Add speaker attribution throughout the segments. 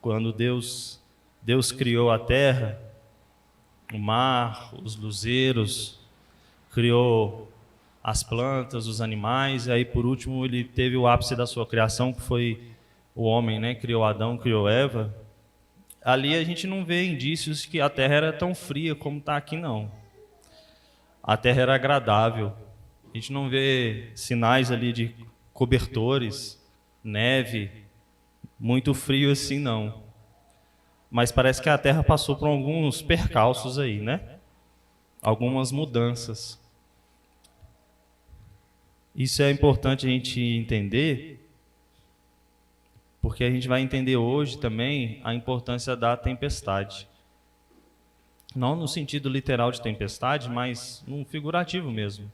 Speaker 1: Quando Deus criou a terra, o mar, os luzeiros, criou as plantas, os animais, e aí por último ele teve o ápice da sua criação, que foi o homem, né? Criou Adão, criou Eva. Ali a gente não vê indícios que a terra era tão fria como está aqui, não. A terra era agradável. A gente não vê sinais ali de cobertores, neve, muito frio assim, não. Mas parece que a terra passou por alguns percalços aí, né? Algumas mudanças. Isso é importante a gente entender, porque a gente vai entender hoje também a importância da tempestade. Não no sentido literal de tempestade, mas no figurativo mesmo.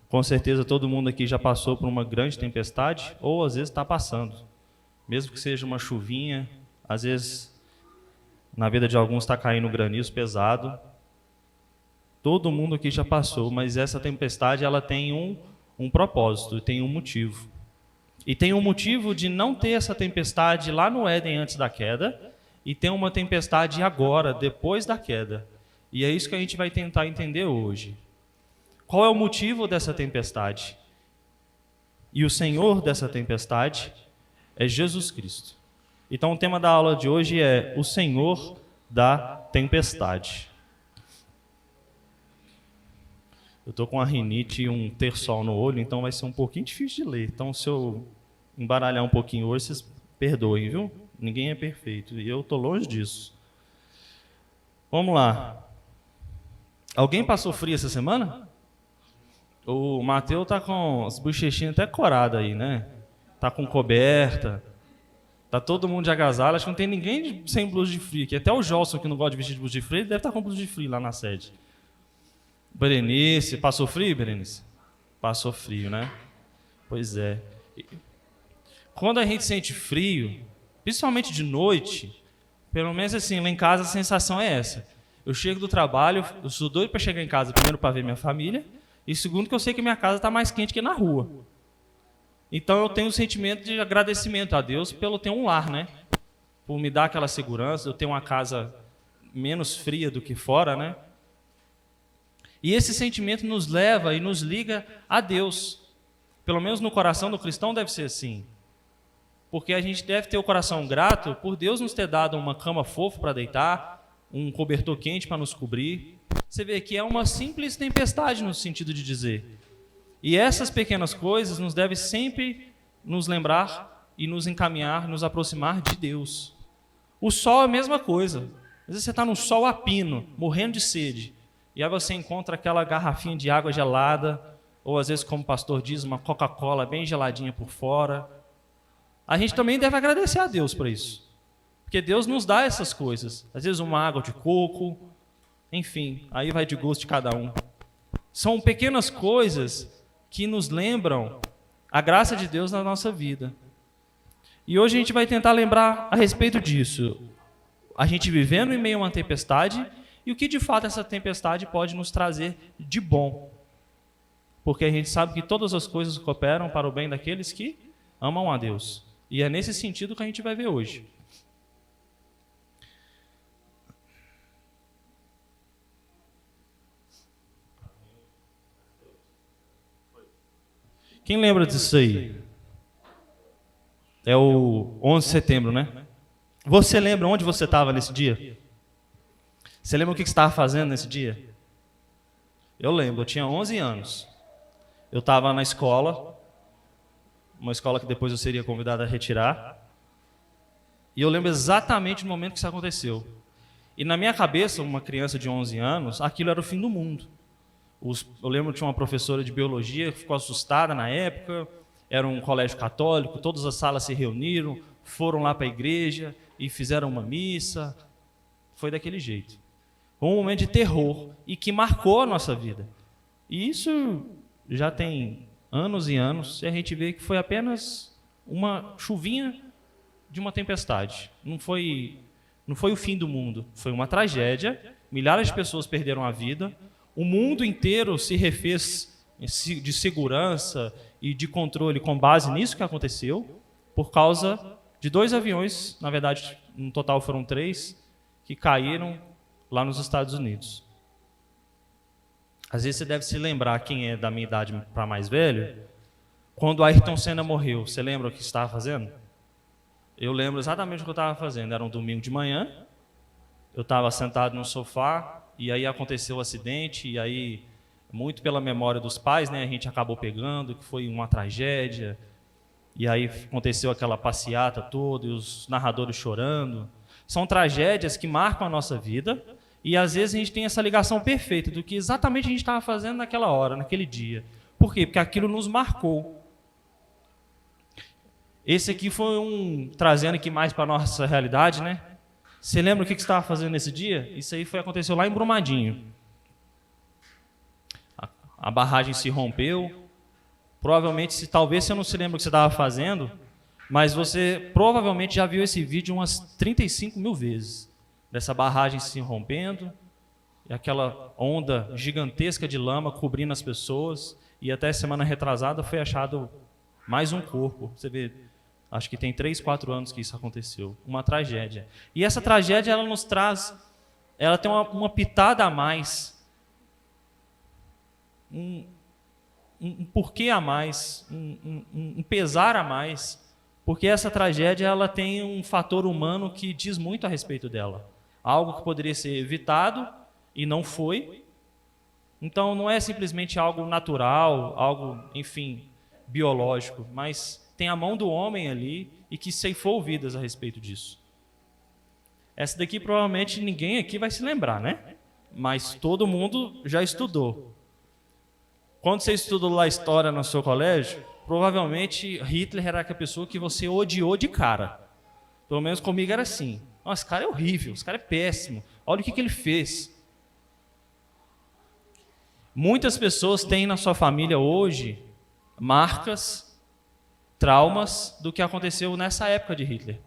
Speaker 1: Com certeza todo mundo aqui já passou por uma grande tempestade, ou às vezes está passando. Mesmo que seja uma chuvinha, às vezes na vida de alguns está caindo granizo pesado. Todo mundo aqui já passou, mas essa tempestade ela tem um propósito, tem um motivo. E tem um motivo de não ter essa tempestade lá no Éden antes da queda, e tem uma tempestade agora, depois da queda. E é isso que a gente vai tentar entender hoje. Qual é o motivo dessa tempestade? E o Senhor dessa tempestade é Jesus Cristo. Então o tema da aula de hoje é o Senhor da tempestade. Eu estou com a rinite e um terçol no olho, então vai ser um pouquinho difícil de ler. Então se eu embaralhar um pouquinho hoje, vocês perdoem, viu? Ninguém é perfeito e eu estou longe disso. Vamos lá. Alguém passou frio essa semana? O Mateus está com as bochechinhas até coradas aí, né? Está com coberta. Está todo mundo de agasalho. Acho que não tem ninguém sem blusa de frio aqui. Até o Jolson, que não gosta de vestir de blusa de frio, ele deve estar com blusa de frio lá na sede. Berenice, passou frio, Berenice? Passou frio, né? Pois é. Quando a gente sente frio, principalmente de noite, pelo menos assim, lá em casa a sensação é essa. Eu chego do trabalho, eu sou doido para chegar em casa, primeiro para ver minha família, e segundo que eu sei que minha casa está mais quente que na rua. Então eu tenho um sentimento de agradecimento a Deus pelo ter um lar, né? Por me dar aquela segurança, eu tenho uma casa menos fria do que fora, né? E esse sentimento nos leva e nos liga a Deus. Pelo menos no coração do cristão deve ser assim. Porque a gente deve ter o coração grato por Deus nos ter dado uma cama fofa para deitar, um cobertor quente para nos cobrir. Você vê que é uma simples tempestade no sentido de dizer. E essas pequenas coisas nos devem sempre nos lembrar e nos encaminhar, nos aproximar de Deus. O sol é a mesma coisa. Às vezes você está num sol a pino, morrendo de sede, e aí você encontra aquela garrafinha de água gelada, ou às vezes, como o pastor diz, uma Coca-Cola bem geladinha por fora. A gente também deve agradecer a Deus por isso. Porque Deus nos dá essas coisas. Às vezes uma água de coco, enfim, aí vai de gosto de cada um. São pequenas coisas que nos lembram a graça de Deus na nossa vida. E hoje a gente vai tentar lembrar a respeito disso. A gente vivendo em meio a uma tempestade e o que de fato essa tempestade pode nos trazer de bom. Porque a gente sabe que todas as coisas cooperam para o bem daqueles que amam a Deus. E é nesse sentido que a gente vai ver hoje. Quem lembra disso aí? É o 11 de setembro, né? Você lembra onde você estava nesse dia? Você lembra o que você estava fazendo nesse dia? Eu lembro, eu tinha 11 anos. Eu estava na escola, uma escola que depois eu seria convidado a retirar. E eu lembro exatamente do momento que isso aconteceu. E na minha cabeça, uma criança de 11 anos, aquilo era o fim do mundo. Eu lembro que tinha uma professora de biologia que ficou assustada na época. Era um colégio católico, todas as salas se reuniram, foram lá para a igreja e fizeram uma missa. Foi daquele jeito. Foi um momento de terror e que marcou a nossa vida. E isso já tem anos e anos, e a gente vê que foi apenas uma chuvinha de uma tempestade. Não foi o fim do mundo, foi uma tragédia. Milhares de pessoas perderam a vida. O mundo inteiro se refez de segurança e de controle com base nisso que aconteceu, por causa de 2 aviões, na verdade, no total foram 3, que caíram lá nos Estados Unidos. Às vezes você deve se lembrar, quem é da minha idade para mais velho, quando Ayrton Senna morreu, você lembra o que você estava fazendo? Eu lembro exatamente o que eu estava fazendo. Era um domingo de manhã, eu estava sentado no sofá, e aí aconteceu o acidente, e aí, muito pela memória dos pais, né, a gente acabou pegando, que foi uma tragédia, e aí aconteceu aquela passeata toda, e os narradores chorando. São tragédias que marcam a nossa vida, e às vezes a gente tem essa ligação perfeita do que exatamente a gente estava fazendo naquela hora, naquele dia. Por quê? Porque aquilo nos marcou. Esse aqui foi trazendo aqui mais para a nossa realidade, né? Você lembra o que você estava fazendo nesse dia? Isso aí aconteceu lá em Brumadinho. A barragem se rompeu. Provavelmente, talvez você não se lembre o que você estava fazendo, mas você provavelmente já viu esse vídeo umas 35 mil vezes. Dessa barragem se rompendo, e aquela onda gigantesca de lama cobrindo as pessoas, e até semana retrasada foi achado mais um corpo. Você vê, acho que tem 3, 4 anos que isso aconteceu. Uma tragédia. E essa tragédia, ela nos traz, ela tem uma pitada a mais, um porquê a mais, um pesar a mais, porque essa tragédia, ela tem um fator humano que diz muito a respeito dela. Algo que poderia ser evitado e não foi. Então, não é simplesmente algo natural, algo, enfim, biológico, mas tem a mão do homem ali e que ceifou vidas a respeito disso. Essa daqui, provavelmente, ninguém aqui vai se lembrar, né? Mas todo mundo já estudou. Quando você estudou lá história no seu colégio, provavelmente Hitler era aquela pessoa que você odiou de cara. Pelo menos comigo era assim. Nossa, esse cara é horrível, esse cara é péssimo. Olha o que ele fez. Muitas pessoas têm na sua família hoje marcas, traumas do que aconteceu nessa época de Hitler,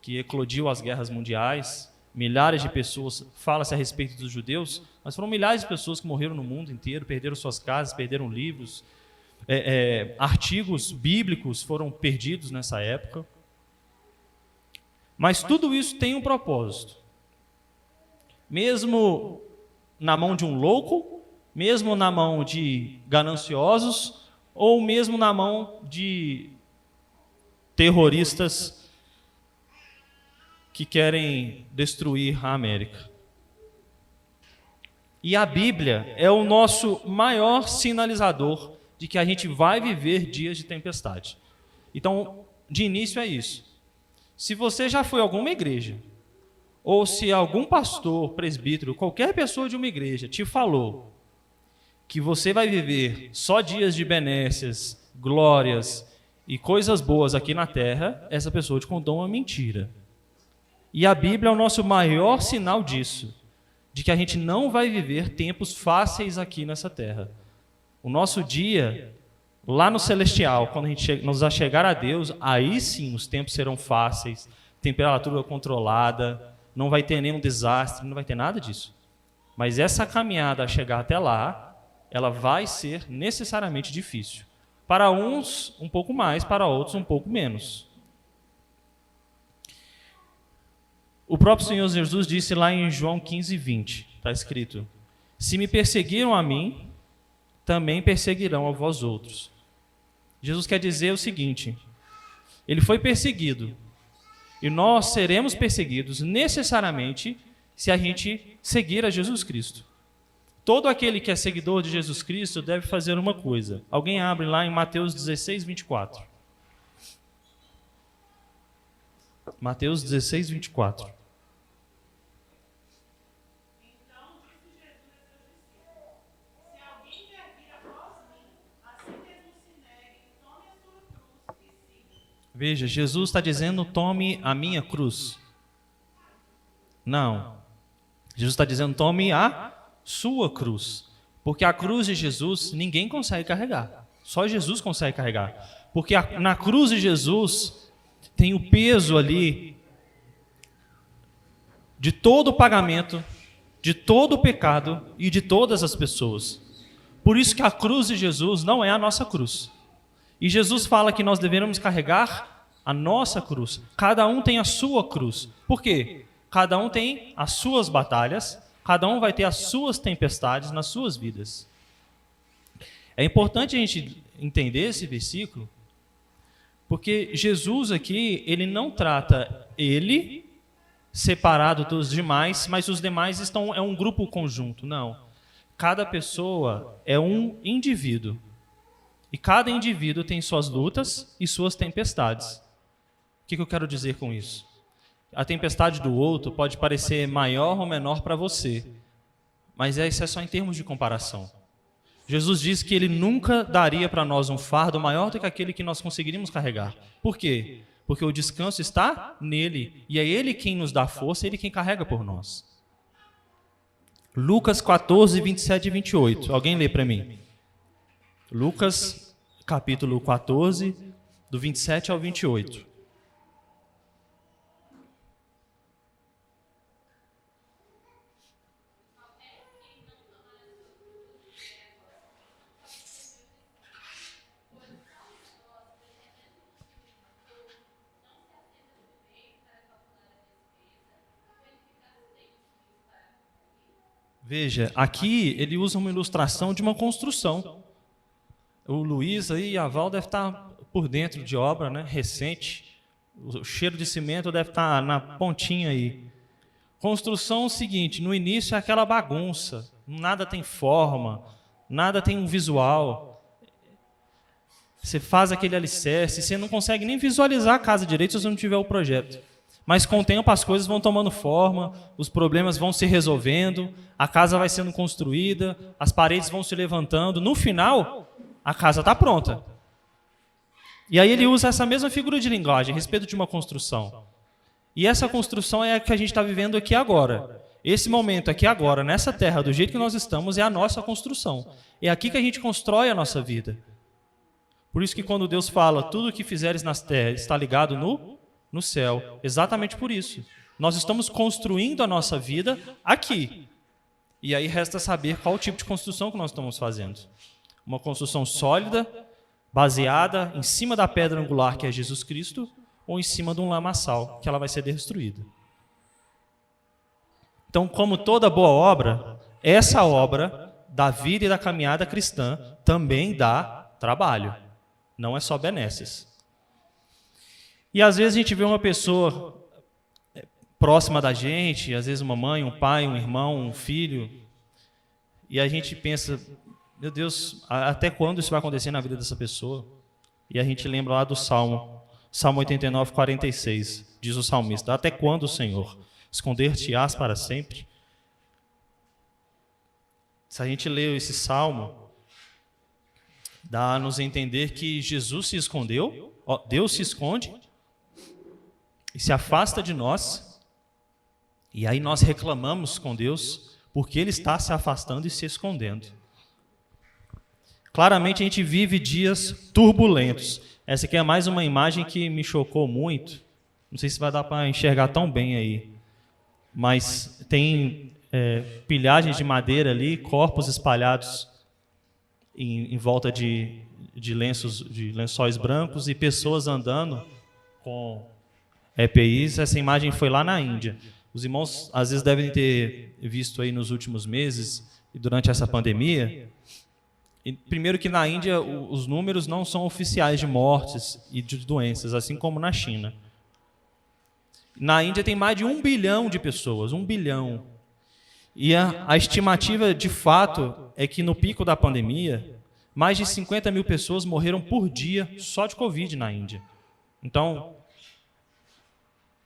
Speaker 1: que eclodiu as guerras mundiais. Milhares de pessoas, fala-se a respeito dos judeus, mas foram milhares de pessoas que morreram no mundo inteiro, perderam suas casas, perderam livros, artigos bíblicos foram perdidos nessa época. Mas tudo isso tem um propósito. Mesmo na mão de um louco, mesmo na mão de gananciosos, ou mesmo na mão de terroristas que querem destruir a América. E a Bíblia é o nosso maior sinalizador de que a gente vai viver dias de tempestade. Então, de início é isso. Se você já foi a alguma igreja, ou se algum pastor, presbítero, qualquer pessoa de uma igreja te falou que você vai viver só dias de benécias, glórias e coisas boas aqui na terra, essa pessoa te contou uma mentira. E a Bíblia é o nosso maior sinal disso, de que a gente não vai viver tempos fáceis aqui nessa terra. O nosso dia, lá no celestial, quando a gente nos chegar a Deus, aí sim os tempos serão fáceis, temperatura controlada, não vai ter nenhum desastre, não vai ter nada disso. Mas essa caminhada a chegar até lá, ela vai ser necessariamente difícil. Para uns, um pouco mais, para outros, um pouco menos. O próprio Senhor Jesus disse lá em João 15:20, está escrito: se me perseguiram a mim, também perseguirão a vós outros. Jesus quer dizer o seguinte: ele foi perseguido, e nós seremos perseguidos necessariamente se a gente seguir a Jesus Cristo. Todo aquele que é seguidor de Jesus Cristo deve fazer uma coisa. Alguém abre lá em Mateus 16:24. Mateus 16:24.
Speaker 2: Então disse Jesus a seus discípulos: se alguém quer vir após mim, assim mesmo se negue, tome a sua cruz e siga.
Speaker 1: Veja, Jesus está dizendo: tome a minha cruz. Não. Jesus está dizendo: tome a sua cruz. Porque a cruz de Jesus ninguém consegue carregar. Só Jesus consegue carregar. Porque na cruz de Jesus tem o peso ali de todo o pagamento, de todo o pecado e de todas as pessoas. Por isso que a cruz de Jesus não é a nossa cruz. E Jesus fala que nós deveríamos carregar a nossa cruz. Cada um tem a sua cruz. Por quê? Cada um tem as suas batalhas, cada um vai ter as suas tempestades nas suas vidas. É importante a gente entender esse versículo, porque Jesus aqui, ele não trata ele separado dos demais, mas os demais é um grupo conjunto. Não. Cada pessoa é um indivíduo. E cada indivíduo tem suas lutas e suas tempestades. O que eu quero dizer com isso? A tempestade do outro pode parecer maior ou menor para você, mas isso é só em termos de comparação. Jesus diz que ele nunca daria para nós um fardo maior do que aquele que nós conseguiríamos carregar. Por quê? Porque o descanso está nele, e é ele quem nos dá força, ele quem carrega por nós. Lucas 14, 27 e 28. Alguém lê para mim? Lucas, capítulo 14, do 27 ao 28. Veja, aqui ele usa uma ilustração de uma construção. O Luiz aí e a Val devem estar por dentro de obra, né, recente. O cheiro de cimento deve estar na pontinha aí. Construção é o seguinte, no início é aquela bagunça, nada tem forma, nada tem um visual. Você faz aquele alicerce, você não consegue nem visualizar a casa direito se você não tiver o projeto. Mas com o tempo as coisas vão tomando forma, os problemas vão se resolvendo, a casa vai sendo construída, as paredes vão se levantando. No final, a casa está pronta. E aí ele usa essa mesma figura de linguagem a respeito de uma construção. E essa construção é a que a gente está vivendo aqui agora. Esse momento aqui agora, nessa terra, do jeito que nós estamos, é a nossa construção. É aqui que a gente constrói a nossa vida. Por isso que quando Deus fala, tudo o que fizeres nas terras está ligado no céu. Exatamente por isso. Nós estamos construindo a nossa vida aqui. E aí resta saber qual o tipo de construção que nós estamos fazendo. Uma construção sólida, baseada em cima da pedra angular, que é Jesus Cristo, ou em cima de um lamaçal, que ela vai ser destruída. Então, como toda boa obra, essa obra da vida e da caminhada cristã também dá trabalho. Não é só benesses. E às vezes a gente vê uma pessoa próxima da gente, às vezes uma mãe, um pai, um irmão, um filho, e a gente pensa, meu Deus, até quando isso vai acontecer na vida dessa pessoa? E a gente lembra lá do Salmo 89, 46, diz o salmista, até quando, Senhor? Esconder-te-ás para sempre? Se a gente lê esse salmo, dá a nos entender que Jesus se escondeu, Deus se esconde e se afasta de nós, e aí nós reclamamos com Deus porque Ele está se afastando e se escondendo. Claramente a gente vive dias turbulentos. Essa aqui é mais uma imagem que me chocou muito, não sei se vai dar para enxergar tão bem aí, mas tem pilhagens de madeira ali, corpos espalhados em volta de lençóis brancos e pessoas andando com EPIs. Essa imagem foi lá na Índia. Os irmãos às vezes devem ter visto aí nos últimos meses e durante essa pandemia. E, primeiro que na Índia os números não são oficiais de mortes e de doenças, assim como na China. Na Índia tem mais de 1 bilhão de pessoas, 1 bilhão. E a estimativa de fato é que no pico da pandemia, mais de 50 mil pessoas morreram por dia só de Covid na Índia. Então,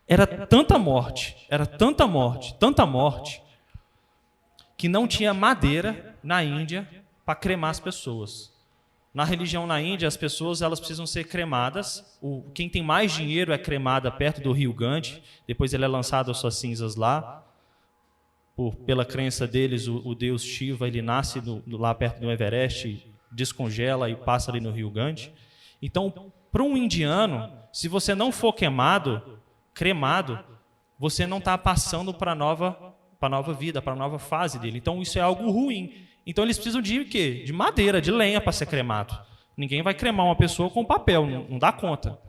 Speaker 1: era tanta morte, que não tinha madeira na Índia para cremar as pessoas. Na religião na Índia, as pessoas elas precisam ser cremadas. Quem tem mais dinheiro é cremada perto do rio Ganges, depois ele é lançado as suas cinzas lá. Pela crença deles, o deus Shiva, ele nasce lá perto do Everest, descongela e passa ali no rio Ganges. Então, para um indiano, se você não for cremado, você não está passando para a nova vida, para a nova fase dele. Então, isso é algo ruim. Então, eles precisam de quê? De madeira, de lenha para ser cremado. Ninguém vai cremar uma pessoa com papel, não dá conta.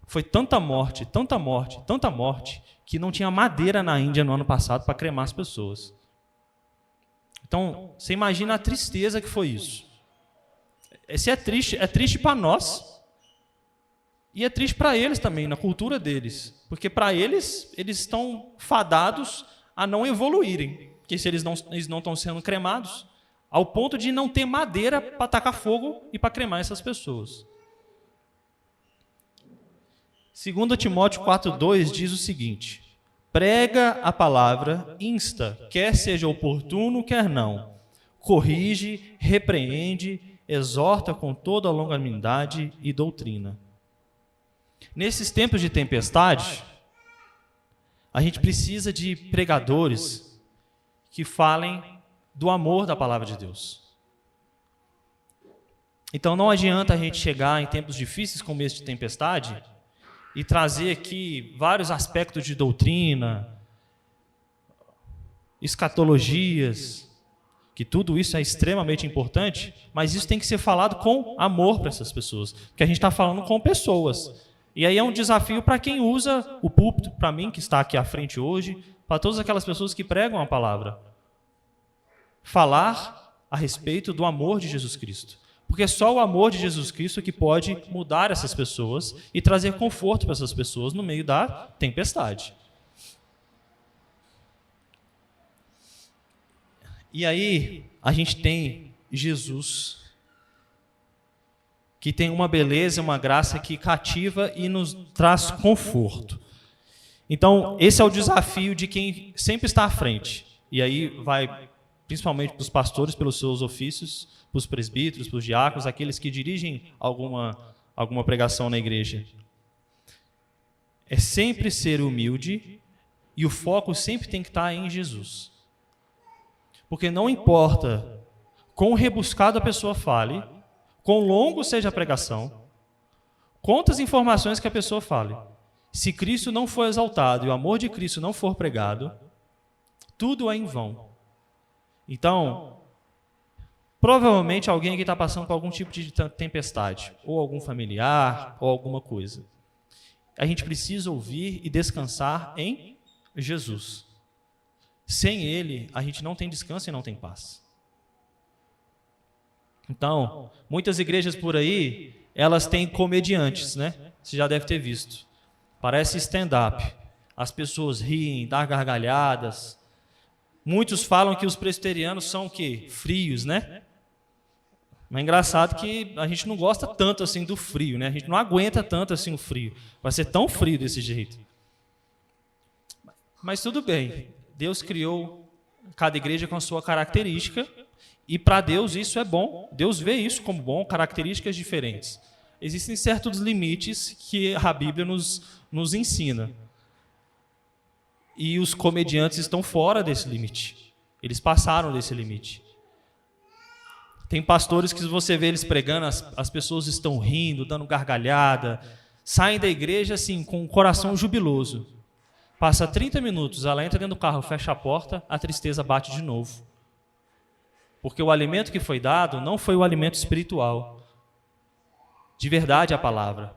Speaker 1: Foi tanta morte, tanta morte, tanta morte, que não tinha madeira na Índia no ano passado para cremar as pessoas. Então, você imagina a tristeza que foi isso. Se é triste para nós, e é triste para eles também, na cultura deles. Porque para eles estão fadados a não evoluírem. Porque se eles não estão sendo cremados, ao ponto de não ter madeira para tacar fogo e para cremar essas pessoas. 2 Timóteo 4,2 diz o seguinte: prega a palavra, insta, quer seja oportuno, quer não. Corrige, repreende, exorta com toda a longanimidade e doutrina. Nesses tempos de tempestade, a gente precisa de pregadores que falem do amor da palavra de Deus. Então não adianta a gente chegar em tempos difíceis como esse de tempestade e trazer aqui vários aspectos de doutrina, escatologias, que tudo isso é extremamente importante, mas isso tem que ser falado com amor para essas pessoas, porque a gente está falando com pessoas. E aí é um desafio para quem usa o púlpito, para mim que está aqui à frente hoje, para todas aquelas pessoas que pregam a palavra. Falar a respeito do amor de Jesus Cristo. Porque só o amor de Jesus Cristo que pode mudar essas pessoas e trazer conforto para essas pessoas no meio da tempestade. E aí a gente tem Jesus, que tem uma beleza, uma graça que cativa e nos traz conforto. Então, esse é o desafio de quem sempre está à frente. E aí vai principalmente para os pastores, pelos seus ofícios, para os presbíteros, para os diáconos, aqueles que dirigem alguma pregação na igreja. É sempre ser humilde e o foco sempre tem que estar em Jesus. Porque não importa quão rebuscado a pessoa fale, quão longo seja a pregação, quantas informações que a pessoa fale, se Cristo não for exaltado e o amor de Cristo não for pregado, tudo é em vão. Então, provavelmente alguém aqui está passando por algum tipo de tempestade, ou algum familiar, ou alguma coisa. A gente precisa ouvir e descansar em Jesus. Sem Ele, a gente não tem descanso e não tem paz. Então, muitas igrejas por aí, elas têm comediantes, né? Você já deve ter visto. Parece stand-up. As pessoas riem, dão gargalhadas. Muitos falam que os presbiterianos são o quê? Frios, né? Mas é engraçado que a gente não gosta tanto assim do frio, né? A gente não aguenta tanto assim o frio. Vai ser tão frio desse jeito. Mas tudo bem. Deus criou cada igreja com a sua característica e para Deus isso é bom. Deus vê isso como bom, características diferentes. Existem certos limites que a Bíblia nos ensina. E os comediantes estão fora desse limite. Eles passaram desse limite. Tem pastores que você vê eles pregando, as pessoas estão rindo, dando gargalhada, saem da igreja assim com o coração jubiloso. Passa 30 minutos, ela entra dentro do carro, fecha a porta, a tristeza bate de novo. Porque o alimento que foi dado não foi o alimento espiritual. De verdade a palavra.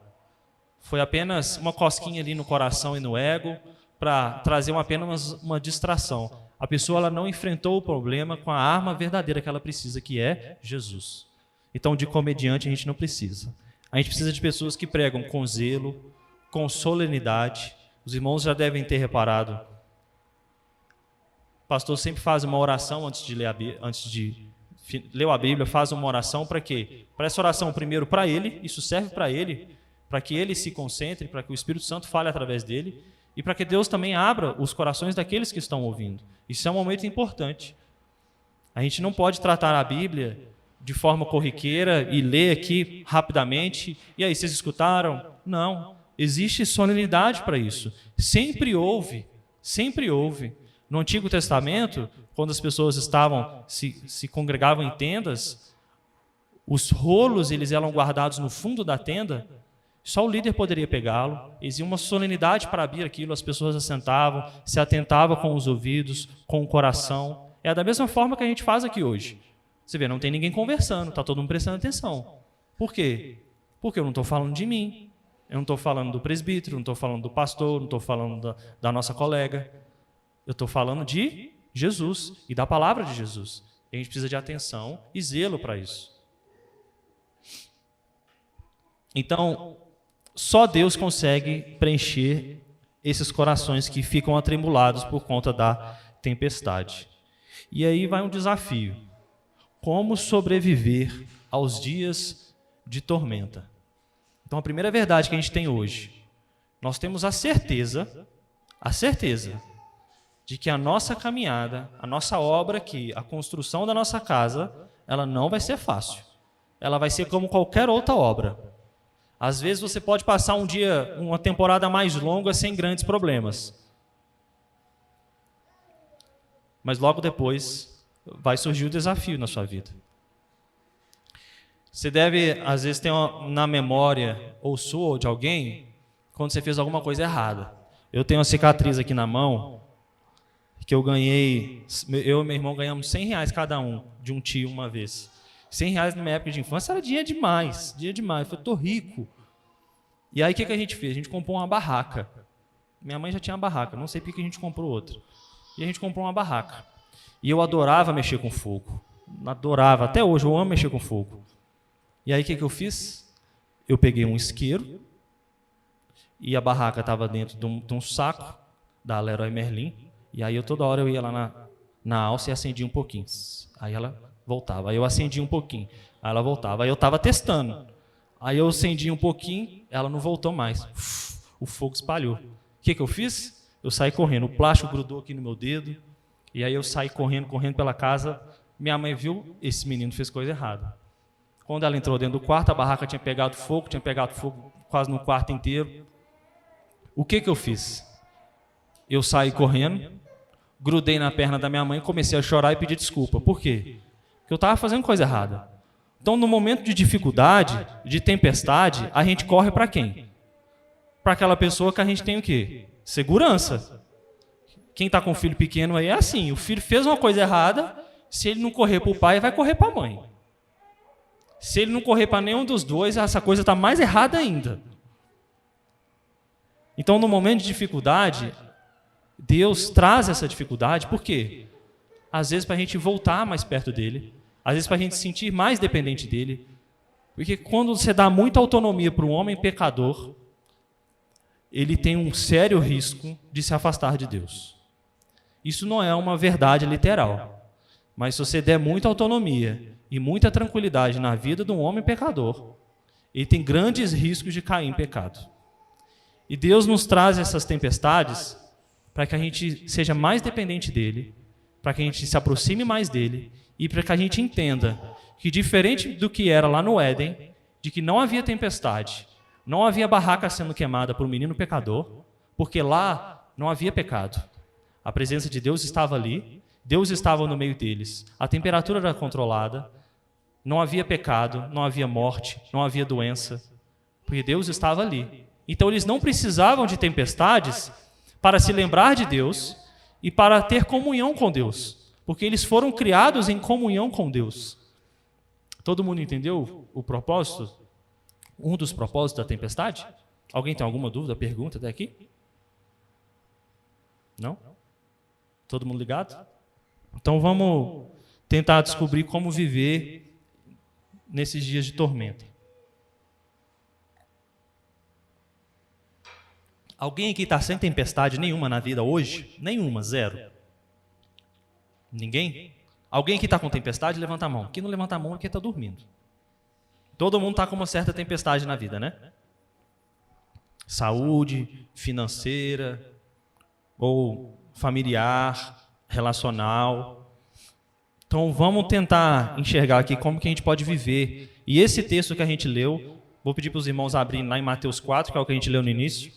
Speaker 1: Foi apenas uma cosquinha ali no coração e no ego, para trazer apenas uma distração. A pessoa ela não enfrentou o problema com a arma verdadeira que ela precisa, que é Jesus. Então, de comediante a gente não precisa. A gente precisa de pessoas que pregam com zelo, com solenidade. Os irmãos já devem ter reparado. O pastor sempre faz uma oração antes de ler a Bíblia, faz uma oração para quê? Para essa oração primeiro para ele, isso serve para ele, para que ele se concentre, para que o Espírito Santo fale através dele, e para que Deus também abra os corações daqueles que estão ouvindo. Isso é um momento importante. A gente não pode tratar a Bíblia de forma corriqueira e ler aqui rapidamente. E aí, vocês escutaram? Não. Existe solenidade para isso. Sempre houve. No Antigo Testamento, quando as pessoas se congregavam em tendas, os rolos eles eram guardados no fundo da tenda. Só o líder poderia pegá-lo. Existia uma solenidade para abrir aquilo. As pessoas assentavam, se atentavam com os ouvidos, com o coração. É da mesma forma que a gente faz aqui hoje. Você vê, não tem ninguém conversando, está todo mundo prestando atenção. Por quê? Porque eu não estou falando de mim. Eu não estou falando do presbítero, não estou falando do pastor, não estou falando da nossa colega. Eu estou falando de Jesus e da palavra de Jesus. E a gente precisa de atenção e zelo para isso. Então, só Deus consegue preencher esses corações que ficam atribulados por conta da tempestade. E aí vai um desafio. Como sobreviver aos dias de tormenta? Então, a primeira verdade que a gente tem hoje, nós temos a certeza de que a nossa caminhada, a nossa obra aqui, a construção da nossa casa, ela não vai ser fácil. Ela vai ser como qualquer outra obra. Às vezes você pode passar um dia, uma temporada mais longa sem grandes problemas. Mas logo depois vai surgir o desafio na sua vida. Você deve, às vezes, ter na memória, ou sua, ou de alguém, quando você fez alguma coisa errada. Eu tenho uma cicatriz aqui na mão, que eu ganhei, eu e meu irmão ganhamos R$100 cada um, de um tio uma vez. R$100 na minha época de infância era dinheiro demais. Eu falei, tô rico. E aí o que a gente fez? A gente comprou uma barraca. Minha mãe já tinha uma barraca, não sei por que a gente comprou outra. E a gente comprou uma barraca. E eu adorava mexer com fogo. Adorava, até hoje eu amo mexer com fogo. E aí o que eu fiz? Eu peguei um isqueiro, e a barraca estava dentro de um saco da Leroy Merlin, e aí toda hora eu ia lá na alça e acendia um pouquinho. Aí ela voltava, aí eu acendia um pouquinho, aí ela voltava, aí eu estava testando. Aí eu acendi um pouquinho, ela não voltou mais. O fogo espalhou. O que eu fiz? Eu saí correndo, o plástico grudou aqui no meu dedo, e aí eu saí correndo pela casa. Minha mãe viu, esse menino fez coisa errada. Quando ela entrou dentro do quarto, a barraca tinha pegado fogo quase no quarto inteiro. O que eu fiz? Eu saí correndo, grudei na perna da minha mãe, comecei a chorar e pedir desculpa. Por quê? Porque eu estava fazendo coisa errada. Então, no momento de dificuldade, de tempestade, a gente corre para quem? Para aquela pessoa que a gente tem o quê? Segurança. Quem está com um filho pequeno aí é assim, o filho fez uma coisa errada, se ele não correr para o pai, vai correr para a mãe. Se ele não correr para nenhum dos dois, essa coisa está mais errada ainda. Então, no momento de dificuldade, Deus traz essa dificuldade, por quê? Às vezes para a gente voltar mais perto dele, às vezes para a gente se sentir mais dependente dele, porque quando você dá muita autonomia para um homem pecador, ele tem um sério risco de se afastar de Deus. Isso não é uma verdade literal, mas se você der muita autonomia e muita tranquilidade na vida de um homem pecador, ele tem grandes riscos de cair em pecado. E Deus nos traz essas tempestades para que a gente seja mais dependente dele, para que a gente se aproxime mais dele e para que a gente entenda que, diferente do que era lá no Éden, de que não havia tempestade, não havia barraca sendo queimada por um menino pecador, porque lá não havia pecado. A presença de Deus estava ali, Deus estava no meio deles, a temperatura era controlada, não havia pecado, não havia morte, não havia doença, porque Deus estava ali. Então eles não precisavam de tempestades para se lembrar de Deus e para ter comunhão com Deus, porque eles foram criados em comunhão com Deus. Todo mundo entendeu o propósito? Um dos propósitos da tempestade? Alguém tem alguma dúvida, pergunta até aqui? Não? Todo mundo ligado? Então vamos tentar descobrir como viver nesses dias de tormenta. Alguém aqui está sem tempestade nenhuma na vida hoje? Nenhuma, zero. Ninguém? Alguém que está com tempestade, levanta a mão. Quem não levanta a mão é porque está dormindo. Todo mundo está com uma certa tempestade na vida, né? Saúde, financeira, ou familiar, relacional. Então vamos tentar enxergar aqui como que a gente pode viver. E esse texto que a gente leu, vou pedir para os irmãos abrirem lá em Mateus 4, que é o que a gente leu no início.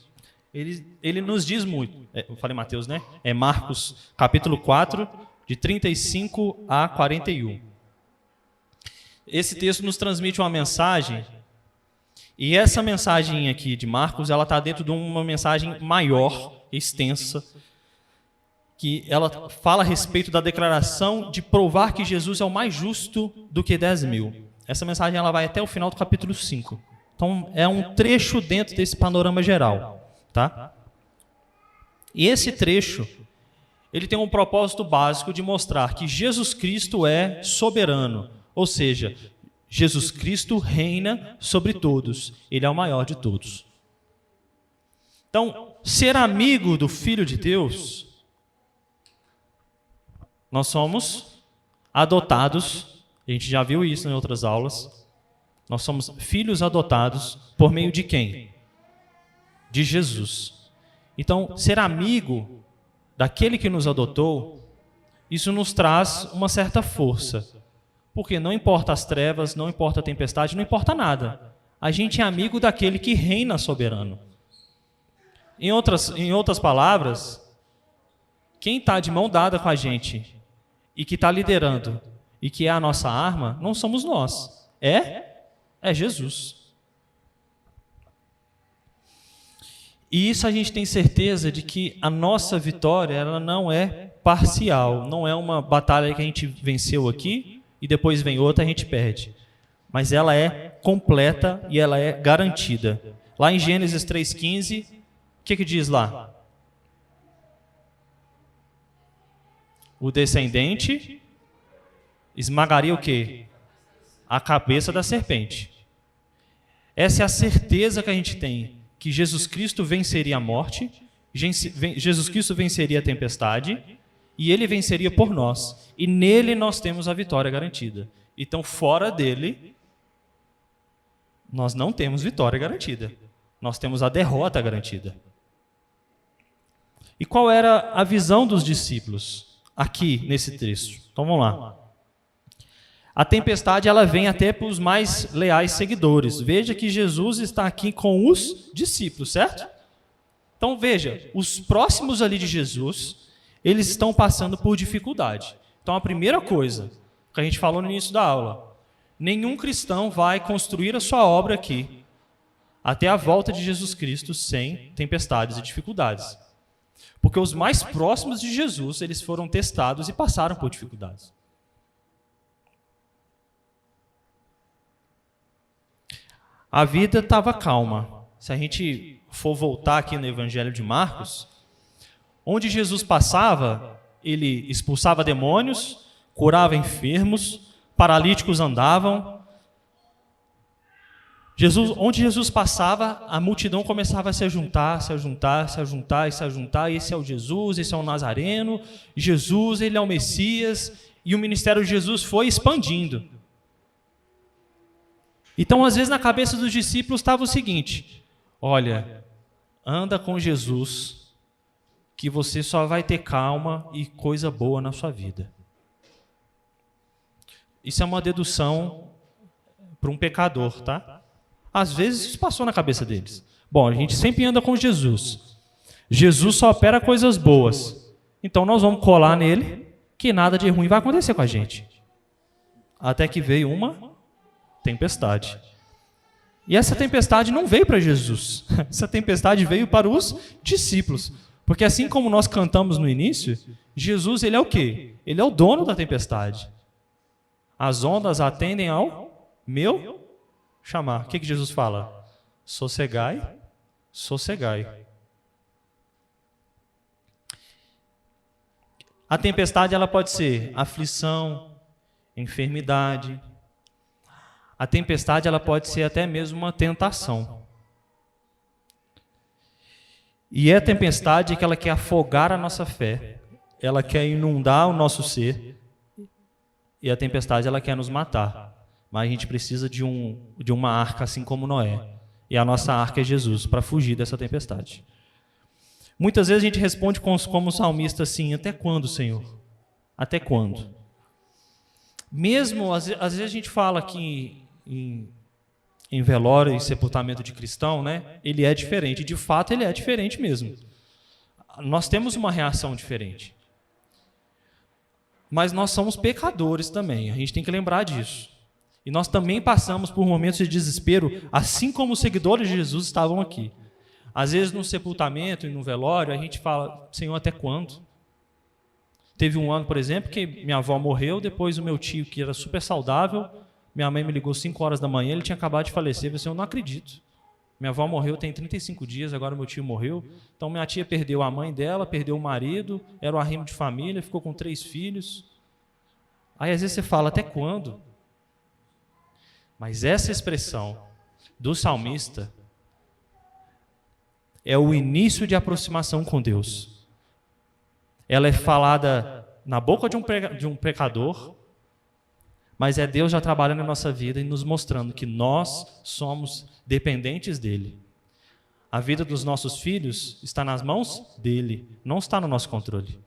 Speaker 1: Ele nos diz muito. Eu falei Mateus, né? É Marcos, capítulo 4, de 35 a 41. Esse texto nos transmite uma mensagem, e essa mensagem aqui de Marcos, ela está dentro de uma mensagem maior, extensa, que ela fala a respeito da declaração de provar que Jesus é o mais justo do que 10 mil. Essa mensagem ela vai até o final do capítulo 5. Então, é um trecho dentro desse panorama geral, tá? E esse trecho, ele tem um propósito básico de mostrar que Jesus Cristo é soberano, ou seja, Jesus Cristo reina sobre todos, ele é o maior de todos. Então, ser amigo do Filho de Deus, nós somos adotados, a gente já viu isso em outras aulas, nós somos filhos adotados por meio de quem? De Jesus. Então, ser amigo daquele que nos adotou, isso nos traz uma certa força. Porque não importa as trevas, não importa a tempestade, não importa nada. A gente é amigo daquele que reina soberano. Em outras palavras, quem está de mão dada com a gente e que está liderando e que é a nossa arma, não somos nós. É Jesus. E isso a gente tem certeza de que a nossa vitória ela não é parcial, não é uma batalha que a gente venceu aqui e depois vem outra e a gente perde. Mas ela é completa e ela é garantida. Lá em Gênesis 3,15, o que diz lá? O descendente esmagaria o quê? A cabeça da serpente. Essa é a certeza que a gente tem, que Jesus Cristo venceria a morte, Jesus Cristo venceria a tempestade, e ele venceria por nós. E nele nós temos a vitória garantida. Então, fora dele, nós não temos vitória garantida. Nós temos a derrota garantida. E qual era a visão dos discípulos aqui nesse texto? Então, vamos lá. A tempestade ela vem até para os mais leais seguidores. Veja que Jesus está aqui com os discípulos, certo? Então veja, os próximos ali de Jesus, eles estão passando por dificuldade. Então a primeira coisa que a gente falou no início da aula, nenhum cristão vai construir a sua obra aqui até a volta de Jesus Cristo sem tempestades e dificuldades. Porque os mais próximos de Jesus, eles foram testados e passaram por dificuldades. A vida estava calma. Se a gente for voltar aqui no Evangelho de Marcos, onde Jesus passava, ele expulsava demônios, curava enfermos, paralíticos andavam. Onde Jesus passava, a multidão começava a se juntar, e esse é o Jesus, esse é o Nazareno, Jesus, ele é o Messias, e o ministério de Jesus foi expandindo. Então, às vezes, na cabeça dos discípulos estava o seguinte: olha, anda com Jesus, que você só vai ter calma e coisa boa na sua vida. Isso é uma dedução para um pecador, tá? Às vezes isso passou na cabeça deles. Bom, a gente sempre anda com Jesus. Jesus só opera coisas boas. Então, nós vamos colar nele, que nada de ruim vai acontecer com a gente. Até que veio uma tempestade. E essa tempestade não veio para Jesus. Essa tempestade veio para os discípulos. Porque assim como nós cantamos no início, Jesus, ele é o quê? Ele é o dono da tempestade. As ondas atendem ao meu chamar. O que Jesus fala? Sossegai, sossegai. A tempestade ela pode ser aflição, enfermidade. A tempestade ela pode ser até mesmo uma tentação. E é a tempestade que ela quer afogar a nossa fé, ela quer inundar o nosso ser, e a tempestade ela quer nos matar. Mas a gente precisa de uma arca assim como Noé. E a nossa arca é Jesus, para fugir dessa tempestade. Muitas vezes a gente responde como o salmista assim: até quando, Senhor? Até quando? Mesmo, às vezes a gente fala que em velório e sepultamento de cristão, né, ele é diferente. De fato, ele é diferente mesmo. Nós temos uma reação diferente. Mas nós somos pecadores também, a gente tem que lembrar disso. E nós também passamos por momentos de desespero, assim como os seguidores de Jesus estavam aqui. Às vezes, no sepultamento e no velório, a gente fala: Senhor, até quando? Teve um ano, por exemplo, que minha avó morreu, depois o meu tio, que era super saudável, Minha mãe me ligou 5 horas da manhã, ele tinha acabado de falecer. Eu falei assim, eu não acredito. Minha avó morreu tem 35 dias, agora meu tio morreu. Então minha tia perdeu a mãe dela, perdeu o marido, era o arrimo de família, ficou com 3 filhos. Aí às vezes você fala, até quando? Mas essa expressão do salmista é o início de aproximação com Deus. Ela é falada na boca de um pecador, mas é Deus já trabalhando na nossa vida e nos mostrando que nós somos dependentes dele. A vida dos nossos filhos está nas mãos dele, não está no nosso controle.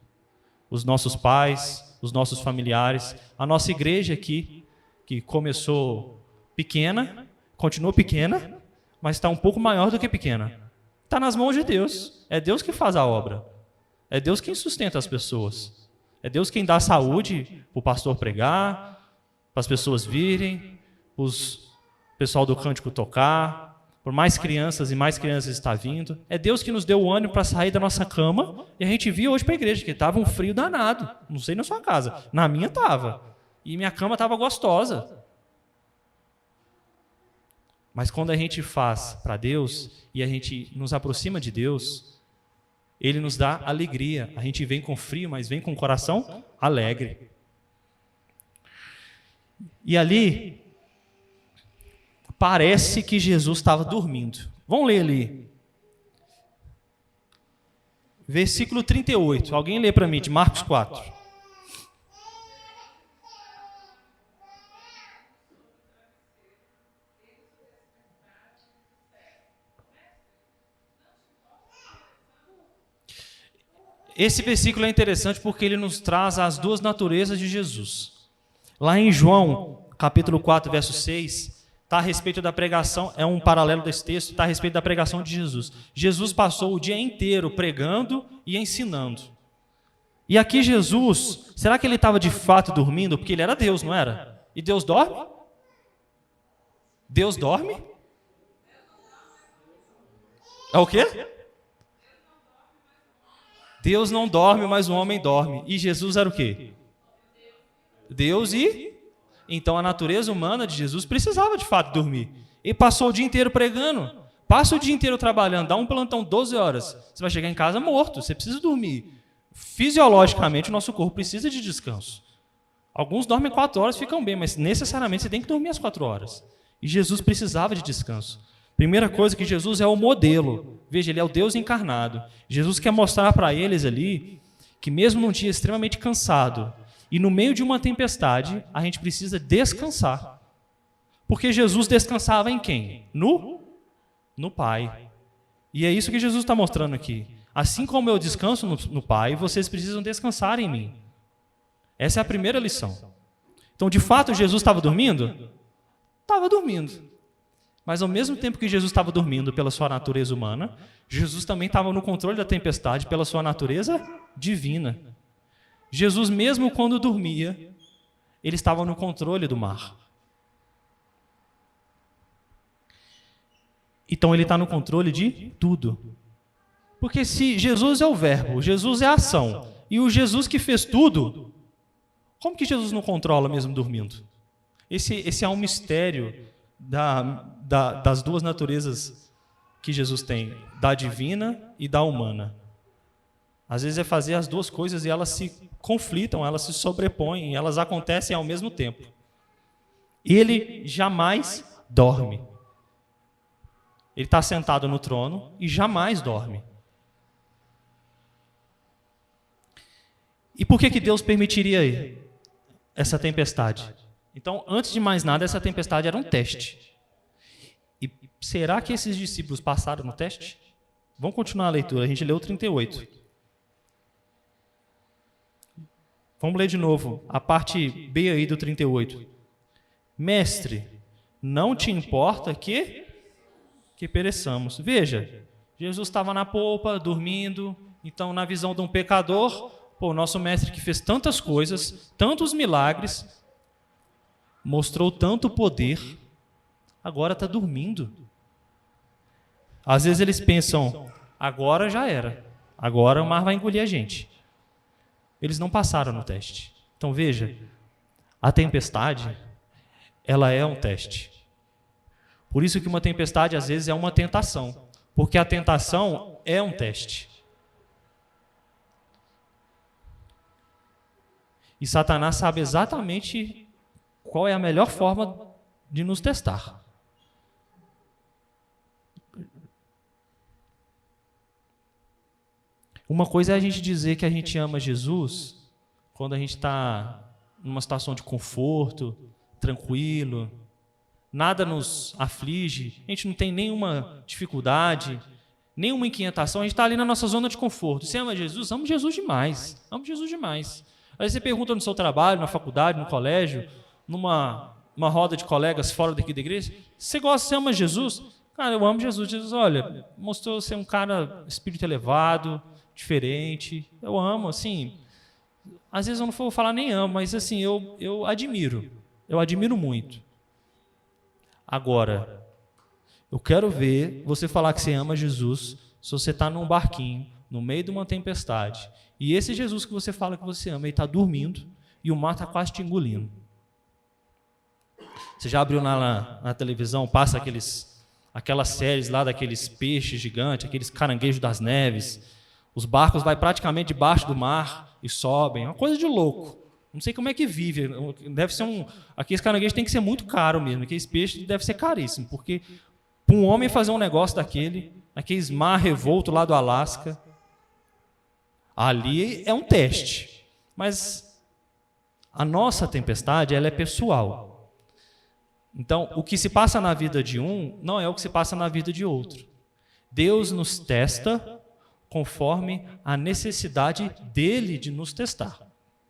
Speaker 1: Os nossos pais, os nossos familiares, a nossa igreja aqui, que começou pequena, continua pequena, mas está um pouco maior do que pequena. Está nas mãos de Deus. É Deus que faz a obra. É Deus quem sustenta as pessoas. É Deus quem dá saúde para o pastor pregar, para as pessoas virem, para o pessoal do cântico tocar, por mais crianças e mais crianças está vindo. É Deus que nos deu o ânimo para sair da nossa cama e a gente via hoje para a igreja, que estava um frio danado. Não sei na sua casa, na minha estava. E minha cama estava gostosa. Mas quando a gente faz para Deus e a gente nos aproxima de Deus, Ele nos dá alegria. A gente vem com frio, mas vem com o coração alegre. E ali, parece que Jesus estava dormindo. Vamos ler ali. Versículo 38. Alguém lê para mim, de Marcos 4. Esse versículo é interessante porque ele nos traz as duas naturezas de Jesus. Lá em João, capítulo 4, verso 6, está a respeito da pregação, é um paralelo desse texto, está a respeito da pregação de Jesus. Jesus passou o dia inteiro pregando e ensinando. E aqui Jesus, será que ele estava de fato dormindo? Porque ele era Deus, não era? E Deus dorme? Deus dorme? É o quê? Deus não dorme, mas o homem dorme. E Jesus era o quê? Deus e... Então a natureza humana de Jesus precisava de fato dormir. Ele passou o dia inteiro pregando. Passa o dia inteiro trabalhando, dá um plantão 12 horas. Você vai chegar em casa morto, você precisa dormir. Fisiologicamente o nosso corpo precisa de descanso. Alguns dormem 4 horas e ficam bem, mas necessariamente você tem que dormir as 4 horas. E Jesus precisava de descanso. Primeira coisa que Jesus é o modelo. Veja, ele é o Deus encarnado. Jesus quer mostrar para eles ali que mesmo num dia extremamente cansado e no meio de uma tempestade, a gente precisa descansar. Porque Jesus descansava em quem? No Pai. E é isso que Jesus está mostrando aqui. Assim como eu descanso no Pai, vocês precisam descansar em mim. Essa é a primeira lição. Então, de fato, Jesus estava dormindo? Estava dormindo. Mas ao mesmo tempo que Jesus estava dormindo pela sua natureza humana, Jesus também estava no controle da tempestade pela sua natureza divina. Jesus, mesmo quando dormia, ele estava no controle do mar. Então ele está no controle de tudo. Porque se Jesus é o verbo, Jesus é a ação, e o Jesus que fez tudo, como que Jesus não controla mesmo dormindo? Esse é um mistério das duas naturezas que Jesus tem, da divina e da humana. Às vezes é fazer as duas coisas e elas se conflitam, elas se sobrepõem, elas acontecem ao mesmo tempo. Ele jamais dorme. Ele está sentado no trono e jamais dorme. E por que Deus permitiria essa tempestade? Então, antes de mais nada, essa tempestade era um teste. E será que esses discípulos passaram no teste? Vamos continuar a leitura, a gente leu 38. Vamos ler de novo, a parte B aí do 38. Mestre, não te importa que pereçamos. Veja, Jesus estava na polpa, dormindo, então na visão de um pecador, nosso mestre que fez tantas coisas, tantos milagres, mostrou tanto poder, agora está dormindo. Às vezes eles pensam, agora já era, agora o mar vai engolir a gente. Eles não passaram no teste. Então veja, a tempestade ela é um teste. Por isso que uma tempestade, às vezes, é uma tentação. Porque a tentação é um teste. E Satanás sabe exatamente qual é a melhor forma de nos testar. Uma coisa é a gente dizer que a gente ama Jesus quando a gente está numa situação de conforto, tranquilo, nada nos aflige, a gente não tem nenhuma dificuldade, nenhuma inquietação, a gente está ali na nossa zona de conforto. Você ama Jesus? Amo Jesus demais. Amo Jesus demais. Aí você pergunta no seu trabalho, na faculdade, no colégio, numa roda de colegas fora daqui da igreja, você ama Jesus? Cara, eu amo Jesus. Jesus, olha, mostrou ser um cara espírito elevado, diferente. Eu amo, assim. Às vezes eu não vou falar nem amo, mas assim, eu admiro. Eu admiro muito. Agora, eu quero ver você falar que você ama Jesus se você está num barquinho, no meio de uma tempestade, e esse Jesus que você fala que você ama, ele está dormindo e o mar está quase te engolindo. Você já abriu na televisão, passa aquelas séries lá daqueles peixes gigantes, aqueles caranguejos das neves, os barcos vai praticamente debaixo do mar e sobem, é uma coisa de louco. Não sei como é que vive, deve ser aqueles caranguejos tem que ser muito caro mesmo, aqueles peixes deve ser caríssimo, porque para um homem fazer um negócio aqueles mar revolto lá do Alasca, ali é um teste. Mas a nossa tempestade, ela é pessoal. Então, o que se passa na vida de um não é o que se passa na vida de outro. Deus nos testa conforme a necessidade dele de nos testar.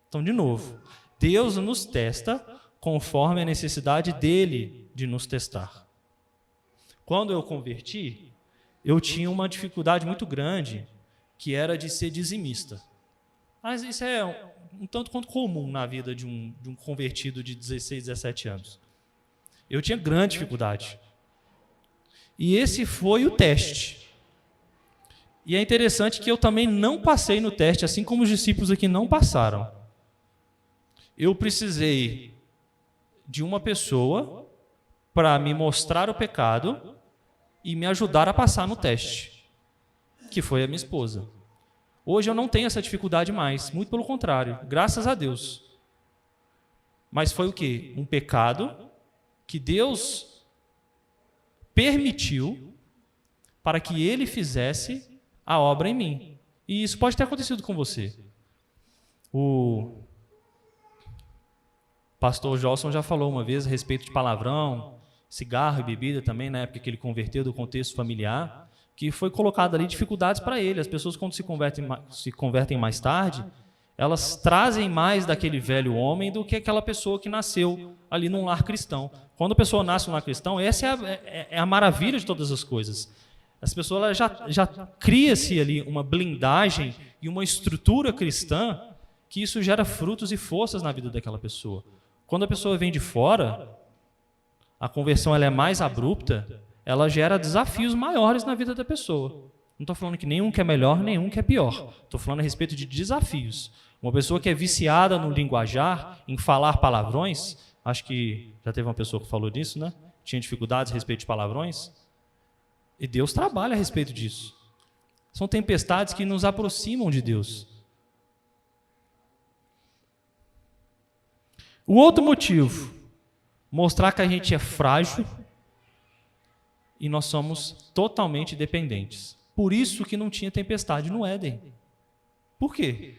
Speaker 1: Então, de novo, Deus nos testa conforme a necessidade dele de nos testar. Quando eu converti, eu tinha uma dificuldade muito grande, que era de ser dizimista. Mas isso é um tanto quanto comum na vida de um convertido de 16, 17 anos. Eu tinha grande dificuldade. E esse foi o teste. E é interessante que eu também não passei no teste, assim como os discípulos aqui não passaram. Eu precisei de uma pessoa para me mostrar o pecado e me ajudar a passar no teste, que foi a minha esposa. Hoje eu não tenho essa dificuldade mais, muito pelo contrário, graças a Deus. Mas foi o quê? Um pecado que Deus permitiu para que Ele fizesse a obra em mim. E isso pode ter acontecido com você. O pastor Jolson já falou uma vez a respeito de palavrão, cigarro e bebida também, na época que ele converteu do contexto familiar, que foi colocado ali dificuldades para ele. As pessoas, quando se convertem mais tarde, elas trazem mais daquele velho homem do que aquela pessoa que nasceu ali num lar cristão. Quando a pessoa nasce num lar cristão, essa é a maravilha de todas as coisas. As pessoas já cria-se ali uma blindagem e uma estrutura cristã que isso gera frutos e forças na vida daquela pessoa. Quando a pessoa vem de fora, a conversão ela é mais abrupta, ela gera desafios maiores na vida da pessoa. Não estou falando que nenhum que é melhor, nenhum que é pior. Estou falando a respeito de desafios. Uma pessoa que é viciada no linguajar, em falar palavrões, acho que já teve uma pessoa que falou disso, né? Tinha dificuldades a respeito de palavrões. E Deus trabalha a respeito disso. São tempestades que nos aproximam de Deus. O outro motivo, mostrar que a gente é frágil e nós somos totalmente dependentes. Por isso que não tinha tempestade no Éden. Por quê?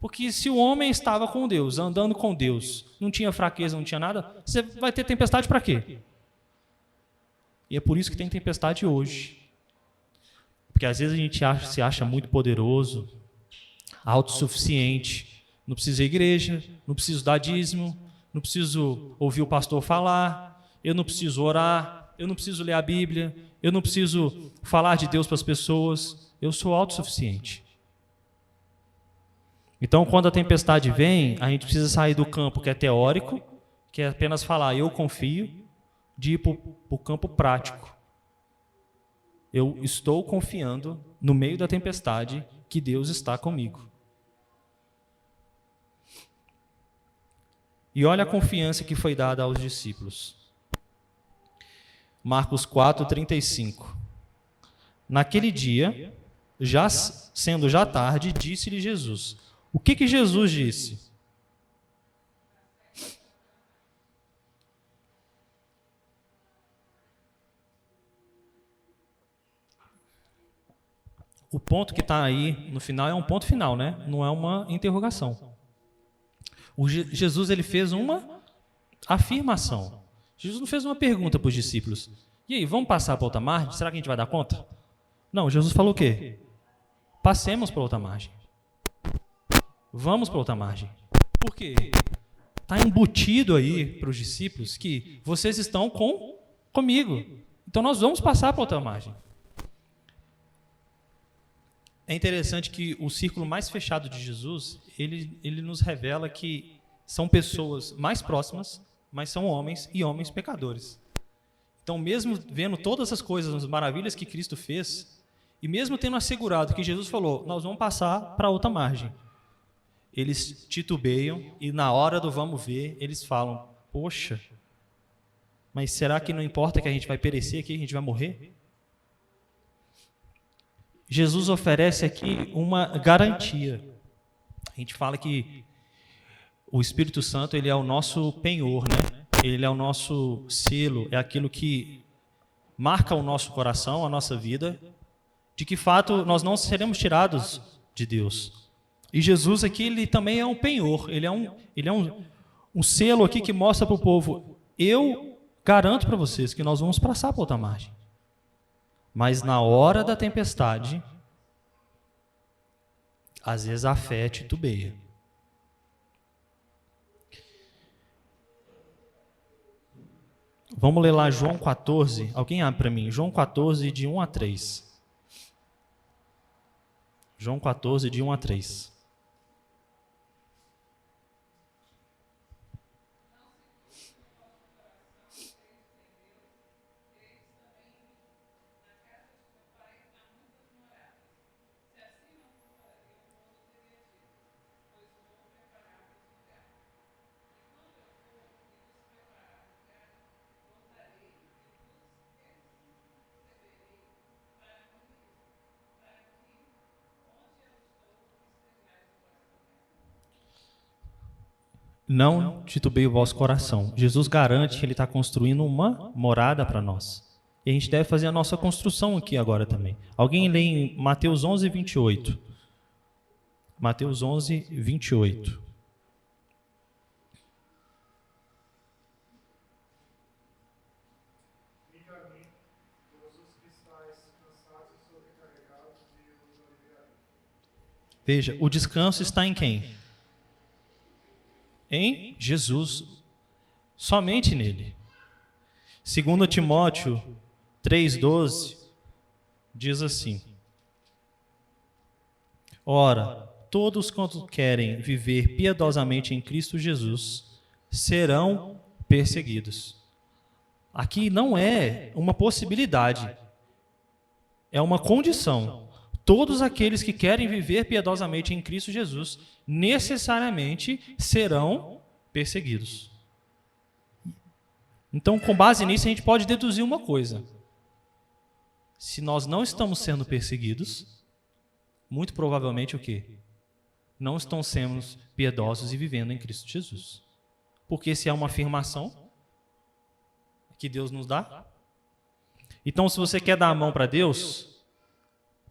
Speaker 1: Porque se o homem estava com Deus, andando com Deus, não tinha fraqueza, não tinha nada, você vai ter tempestade para quê? E é por isso que tem tempestade hoje. Porque às vezes a gente se acha muito poderoso, autossuficiente. Não preciso ir à igreja, não preciso dar dízimo, não preciso ouvir o pastor falar, eu não preciso orar, eu não preciso ler a Bíblia, eu não preciso falar de Deus para as pessoas, eu sou autossuficiente. Então, quando a tempestade vem, a gente precisa sair do campo que é teórico, que é apenas falar eu confio, de ir para o campo prático. Eu estou confiando no meio da tempestade que Deus está comigo. E olha a confiança que foi dada aos discípulos. Marcos 4:35. Naquele dia, sendo já tarde, disse-lhe Jesus. O que Jesus disse? O ponto que está aí no final é um ponto final, né? Não é uma interrogação. Jesus ele fez uma afirmação. Jesus não fez uma pergunta para os discípulos. E aí, vamos passar para outra margem? Será que a gente vai dar conta? Não, Jesus falou o quê? Passemos para outra margem. Vamos para outra margem. Por quê? Está embutido aí para os discípulos que vocês estão comigo. Então nós vamos passar para outra margem. É interessante que o círculo mais fechado de Jesus, ele nos revela que são pessoas mais próximas, mas são homens e homens pecadores. Então, mesmo vendo todas as coisas, as maravilhas que Cristo fez, e mesmo tendo assegurado que Jesus falou, nós vamos passar para outra margem, eles titubeiam e na hora do vamos ver, eles falam, poxa, mas será que não importa que a gente vai perecer aqui, a gente vai morrer? Jesus oferece aqui uma garantia. A gente fala que o Espírito Santo ele é o nosso penhor, né? Ele é o nosso selo, é aquilo que marca o nosso coração, a nossa vida, de que fato nós não seremos tirados de Deus. E Jesus aqui ele também é um penhor, ele é um selo aqui que mostra para o povo, eu garanto para vocês que nós vamos passar para outra margem. Mas na hora da tempestade, às vezes a fé titubeia. Vamos ler lá João 14. Alguém abre para mim. João 14, de 1 a 3. João 14, de 1 a 3. Não titubeie o vosso coração. Jesus garante que Ele está construindo uma morada para nós. E a gente deve fazer a nossa construção aqui agora também. Alguém lê em Mateus 11, 28. Mateus 11, 28. Veja, o descanso está em quem? Em Jesus, somente nele. 2 Timóteo 3,12 diz assim: ora, todos quantos querem viver piedosamente em Cristo Jesus serão perseguidos. Aqui não é uma possibilidade, é uma condição. Todos aqueles que querem viver piedosamente em Cristo Jesus necessariamente serão perseguidos. Então, com base nisso, a gente pode deduzir uma coisa. Se nós não estamos sendo perseguidos, muito provavelmente o quê? Não estamos sendo piedosos e vivendo em Cristo Jesus. Porque se é uma afirmação que Deus nos dá. Então, se você quer dar a mão para Deus,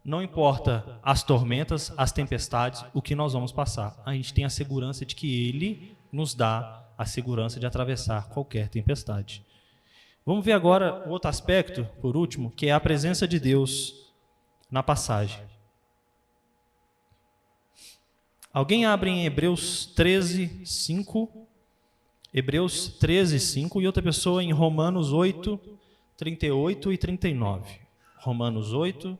Speaker 1: não importa as tormentas, as tempestades, o que nós vamos passar. A gente tem a segurança de que Ele nos dá a segurança de atravessar qualquer tempestade. Vamos ver agora o outro aspecto, por último, que é a presença de Deus na passagem. Alguém abre em Hebreus 13, 5. Hebreus 13, 5. E outra pessoa em Romanos 8, 38 e 39. Romanos 8,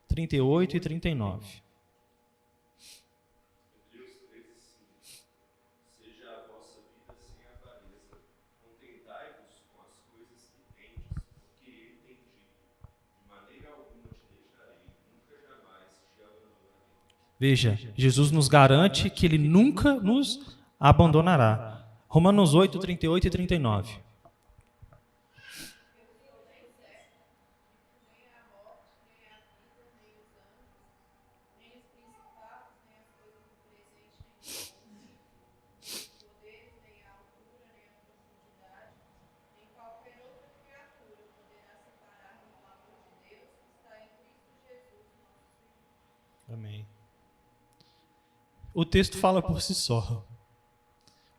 Speaker 1: 38 e 39.
Speaker 3: Hebreus 13:5. Seja a vossa vida sem avareza, contentai-vos com as coisas que tendes, porque ele tem dito: de maneira alguma te deixarei, nunca jamais te abandonarei.
Speaker 1: Veja, Jesus nos garante que Ele nunca nos abandonará. Romanos 8, 38 e 39. Amém. O texto fala por si só.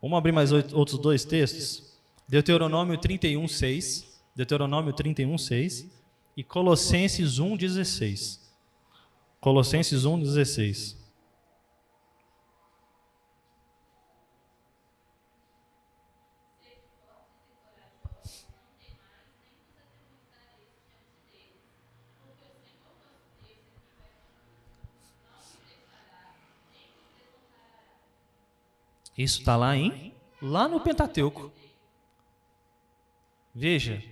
Speaker 1: Vamos abrir mais outros dois textos? Deuteronômio 31, 6. Deuteronômio 31, 6. E Colossenses 1, 16. Colossenses 1, 16. Isso está lá no Pentateuco. Veja,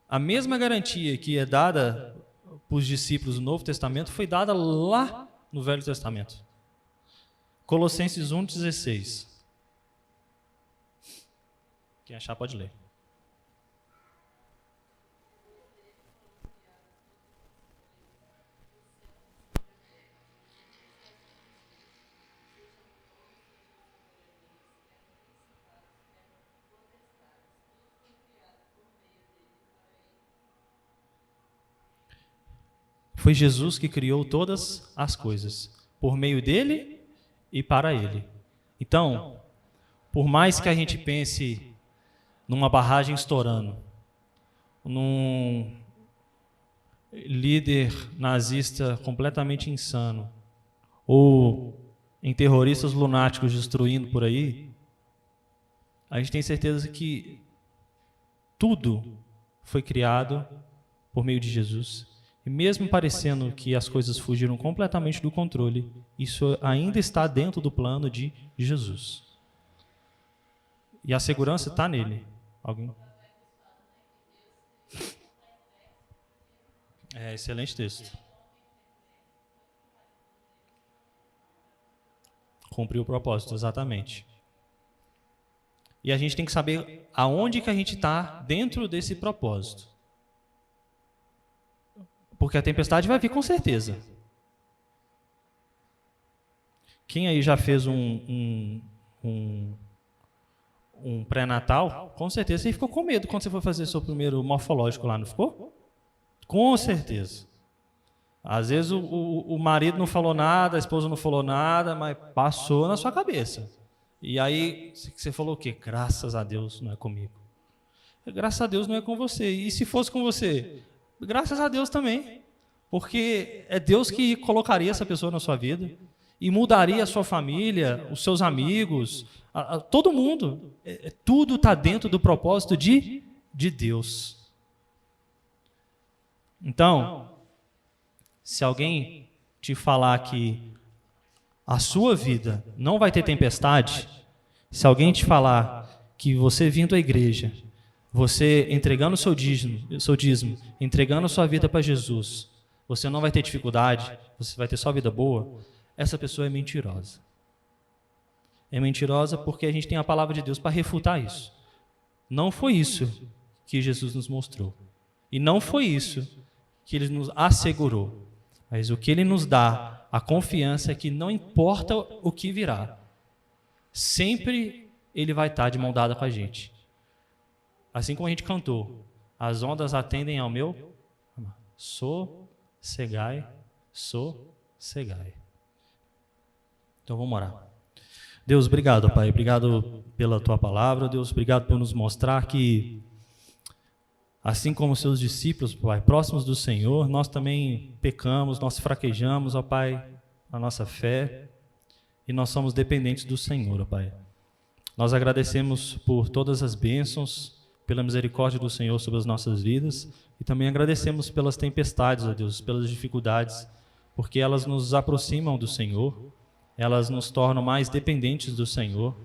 Speaker 1: a mesma garantia que é dada para os discípulos do Novo Testamento foi dada lá no Velho Testamento. Colossenses 1, 16. Quem achar pode ler. Foi Jesus que criou todas as coisas, por meio dele e para ele. Então, por mais que a gente pense numa barragem estourando, num líder nazista completamente insano, ou em terroristas lunáticos destruindo por aí, a gente tem certeza que tudo foi criado por meio de Jesus. E mesmo parecendo que as coisas fugiram completamente do controle, isso ainda está dentro do plano de Jesus. E a segurança está nele. Alguém? Excelente texto. Cumpriu o propósito, exatamente. E a gente tem que saber aonde que a gente está dentro desse propósito. Porque a tempestade vai vir com certeza. Quem aí já fez um pré-natal, com certeza você ficou com medo quando você foi fazer seu primeiro morfológico lá, não ficou? Com certeza. Às vezes o marido não falou nada, a esposa não falou nada, mas passou na sua cabeça. E aí você falou o quê? Graças a Deus não é comigo. Graças a Deus não é com você. E se fosse com você? Graças a Deus também, porque é Deus que colocaria essa pessoa na sua vida e mudaria a sua família, os seus amigos, todo mundo. Tudo está dentro do propósito de Deus. Então, se alguém te falar que a sua vida não vai ter tempestade, se alguém te falar que você vindo à igreja, você entregando o seu dízimo, entregando a sua vida para Jesus, você não vai ter dificuldade, você vai ter só vida boa, essa pessoa é mentirosa. É mentirosa porque a gente tem a palavra de Deus para refutar isso. Não foi isso que Jesus nos mostrou. E não foi isso que Ele nos assegurou. Mas o que Ele nos dá, a confiança é que não importa o que virá, sempre Ele vai estar de mão dada com a gente. Assim como a gente cantou, as ondas atendem ao meu sossegai. Então vamos orar. Deus, obrigado, Pai. Obrigado pela Tua palavra. Deus, obrigado por nos mostrar que, assim como seus discípulos, Pai, próximos do Senhor, nós também pecamos, nós fraquejamos, ó Pai, a nossa fé, e nós somos dependentes do Senhor, ó Pai. Nós agradecemos por todas as bênçãos, pela misericórdia do Senhor sobre as nossas vidas, e também agradecemos pelas tempestades, ó Deus, pelas dificuldades, porque elas nos aproximam do Senhor, elas nos tornam mais dependentes do Senhor,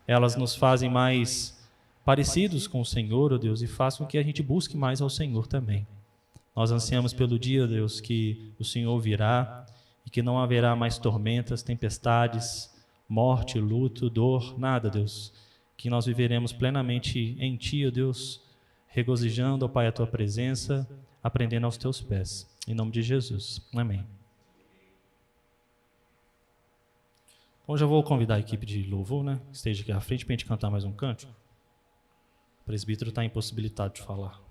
Speaker 1: elas nos fazem mais parecidos com o Senhor, ó Deus, e fazem com que a gente busque mais ao Senhor também. Nós ansiamos pelo dia, Deus, que o Senhor virá e que não haverá mais tormentas, tempestades, morte, luto, dor, nada, Deus. que nós viveremos plenamente em Ti, ó Deus, regozijando, ó Pai, a Tua presença, aprendendo aos Teus pés. Em nome de Jesus. Amém. Hoje eu vou convidar a equipe de louvor, né? Esteja aqui à frente para a gente cantar mais um cântico. O presbítero está impossibilitado de falar.